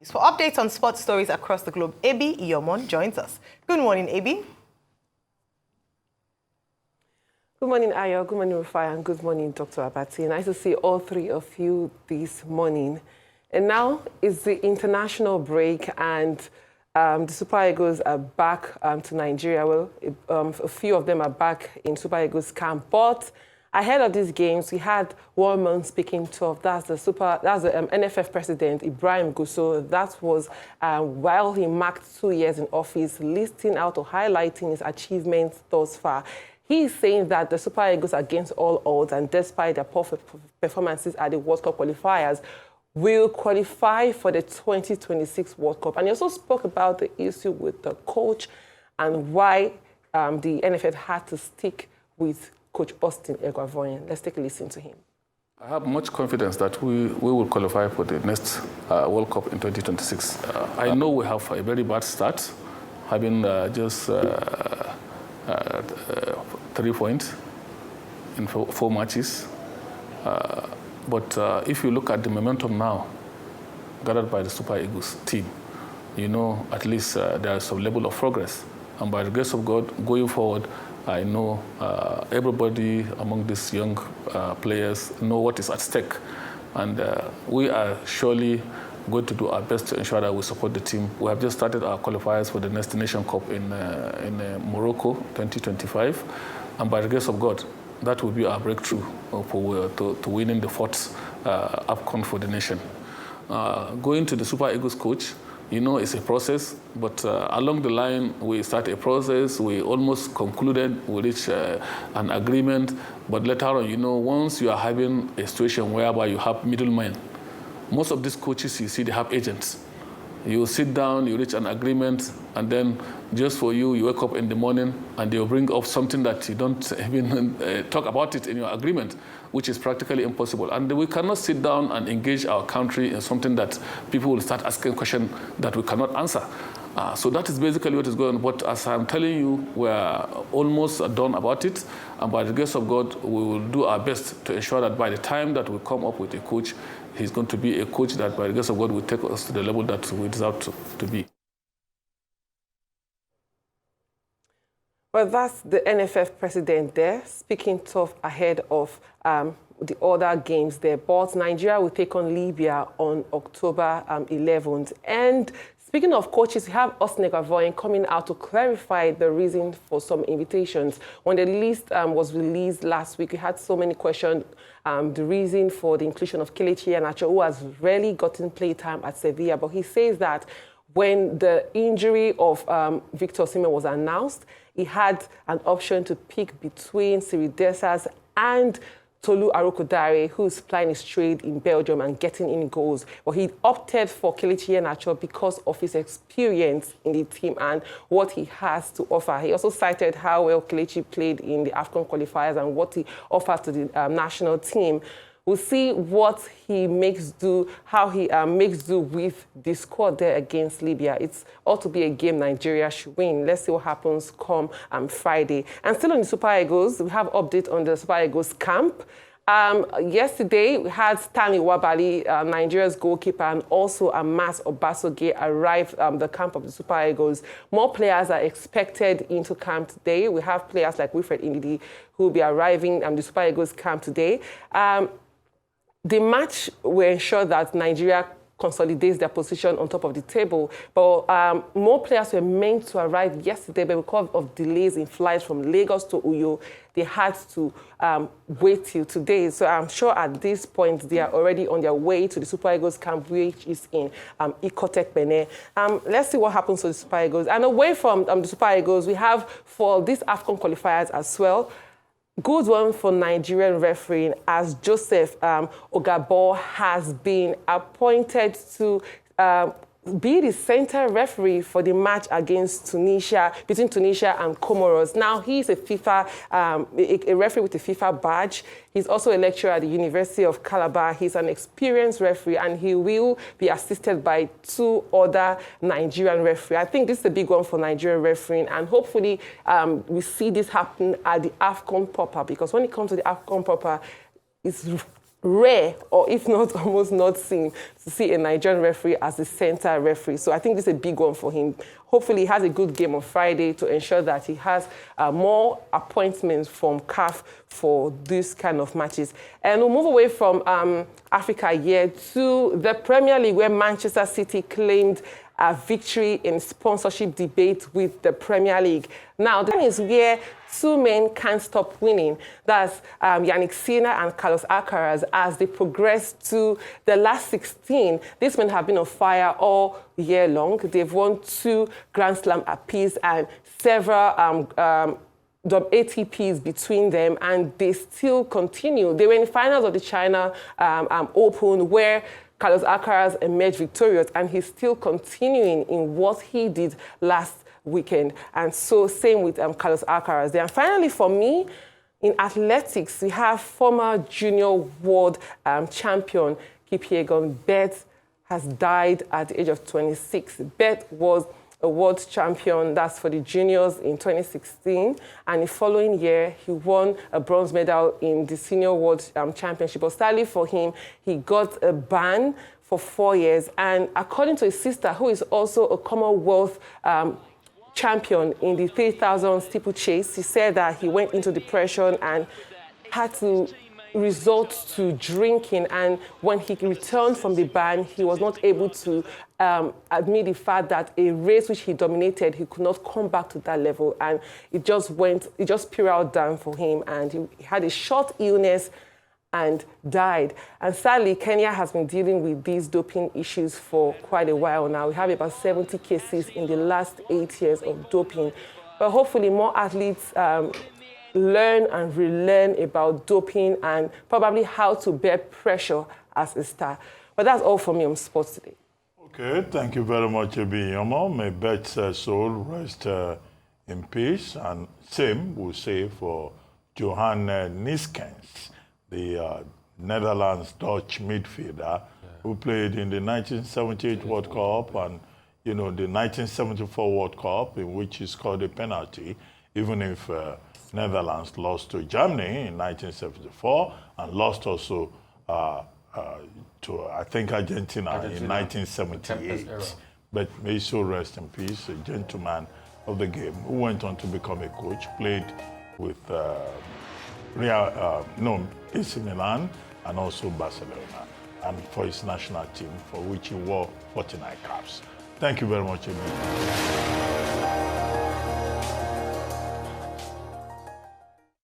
For updates on sports stories across the globe, Ebi Iyomon joins us. Good morning, Ebi. Good morning, Ayo. Good morning, Rufai, and good morning, Dr. Abati. Nice to see all three of you this morning. And now is the international break, and the Super Eagles are back to Nigeria. Well, a few of them are back in Super Eagles camp, but ahead of these games, we had one man speaking tough. That's the NFF president, Ibrahim Gasau. That was while he marked 2 years in office, listing out or highlighting his achievements thus far. He's saying that the Super Eagles, against all odds and despite their poor performances at the World Cup qualifiers, will qualify for the 2026 World Cup. And he also spoke about the issue with the coach and why the NFF had to stick with Coach Austin Eguavoyen. Let's take a listen to him. I have much confidence that we will qualify for the next World Cup in 2026. I know we have a very bad start, having just 3 points in 4 matches. But if you look at the momentum now gathered by the Super Eagles team, you know at least there is some level of progress. And by the grace of God, going forward, I know everybody among these young players know what is at stake. And we are surely going to do our best to ensure that we support the team. We have just started our qualifiers for the next Nation Cup in Morocco 2025. And by the grace of God, that will be our breakthrough to winning the 4th AFCON for the nation. Going to the Super Eagles coach, you know, it's a process, but along the line, we start a process. We almost concluded, we reached an agreement, but later on, you know, once you are having a situation whereby you have middlemen, most of these coaches, you see, they have agents. You sit down, you reach an agreement, and then just for you, you wake up in the morning and they'll bring up something that you don't even talk about it in your agreement, which is practically impossible. And we cannot sit down and engage our country in something that people will start asking questions that we cannot answer. So that is basically what is going on. But as I'm telling you, we're almost done about it. And by the grace of God, we will do our best to ensure that by the time that we come up with a coach, he's going to be a coach that, by the grace of God, will take us to the level that we deserve to be. Well, that's the NFF president there, speaking tough ahead of the other games there. But Nigeria will take on Libya on October 11th. And speaking of coaches, we have Austin Eguavoyen coming out to clarify the reason for some invitations. When the list was released last week, we had so many questions. The reason for the inclusion of Kelechi Iheanacho, who has rarely gotten playtime at Sevilla. But he says that when the injury of Victor Osimhen was announced, he had an option to pick between Siri Desas and Tolu Arokodare, who's plying his trade in Belgium and getting in goals. But he opted for Kelechi Iheanacho because of his experience in the team and what he has to offer. He also cited how well Kelechi played in the AFCON qualifiers and what he offers to the national team. We'll see what he makes do, how he makes do with the squad there against Libya. It's ought to be a game Nigeria should win. Let's see what happens come Friday. And still on the Super Eagles, we have update on the Super Eagles camp. Yesterday, we had Stanley Wabali, Nigeria's goalkeeper, and also Amas Obasoge arrived the camp of the Super Eagles. More players are expected into camp today. We have players like Wilfred Indidi who will be arriving the Super Eagles camp today. The match will ensure that Nigeria consolidates their position on top of the table. But more players were meant to arrive yesterday, but because of delays in flights from Lagos to Uyo, they had to wait till today. So I'm sure at this point, they are already on their way to the Super Eagles camp, which is in Ikotech, Benin. Let's see what happens to the Super Eagles. And away from the Super Eagles, we have for these AFCON qualifiers as well, good one for Nigerian refereeing, as Joseph Ogabo has been appointed to be the center referee for the match against Tunisia, between Tunisia and Comoros. Now, he's a FIFA, a referee with a FIFA badge. He's also a lecturer at the University of Calabar. He's an experienced referee, and he will be assisted by 2 other Nigerian referees. I think this is a big one for Nigerian refereeing, and hopefully we see this happen at the AFCON proper, because when it comes to the AFCON proper, it's rare, or if not almost not seen, to see a Nigerian referee as the center referee. So I think this is a big one for him. Hopefully he has a good game on Friday to ensure that he has more appointments from CAF for this kind of matches. And we'll move away from Africa here to the Premier League, where Manchester City claimed a victory in sponsorship debate with the Premier League. Now, the thing is where two men can't stop winning. That's Yannick Sinner and Carlos Alcaraz as they progress to the last 16. These men have been on fire all year long. They've won 2 Grand Slam apiece and several ATPs between them, and they still continue. They were in the finals of the China Open, where Carlos Alcaraz emerged victorious, and he's still continuing in what he did last weekend. And so same with Carlos Alcaraz. Then finally, for me, in athletics, we have former junior world champion Kipyegon Bett has died at the age of 26. Bett was a world champion, that's for the juniors, in 2016. And the following year, he won a bronze medal in the senior world championship. But sadly for him, he got a ban for 4 years. And according to his sister, who is also a Commonwealth champion in the 3,000 steeplechase, he said that he went into depression and had to resort to drinking, and when he returned from the ban, he was not able to admit the fact that a race which he dominated, he could not come back to that level, and it just spiraled down for him, and he had a short illness and died. And sadly, Kenya has been dealing with these doping issues for quite a while now. We have about 70 cases in the last 8 years of doping, but hopefully more athletes learn and relearn about doping and probably how to bear pressure as a star. But that's all for me on sports today. Okay, thank you very much, Yomo. May Bett's soul rest in peace. And same we'll say for Johan Niskens, the Netherlands-Dutch midfielder who played in the 1978 World Cup and, the 1974 World Cup, in which he scored a penalty, even if Netherlands lost to Germany in 1974 and lost also to, I think, Argentina in 1978. But may his soul rest in peace, a gentleman of the game who went on to become a coach, played with AC Milan and also Barcelona, and for his national team, for which he wore 49 caps. Thank you very much, Emilio.